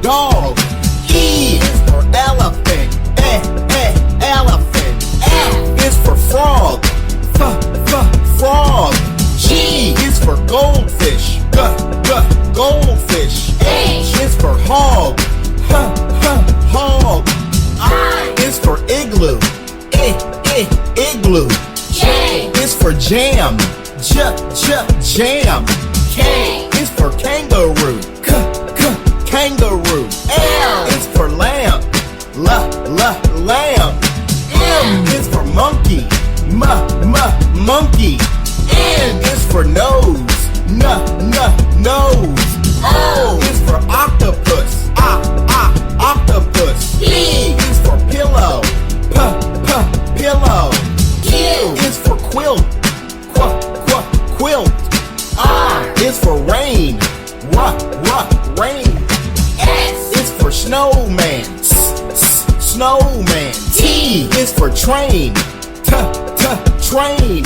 dog. E is for elephant. Elephant. F is for frog. Frog. G is for goldfish. Goldfish. H is for hog. Hog. I is for igloo. Igloo. J is for jam. Jam. K is for kangaroo. Kangaroo. L is for lamb. Lamb. M is for monkey. Monkey. N is for nose. Nose. O is for octopus. Octopus. P is for pillow. Pillow. Q is for quilt. Quilt. R is for rain. Rain. S is for snowman. Snowman. T is for train. Train.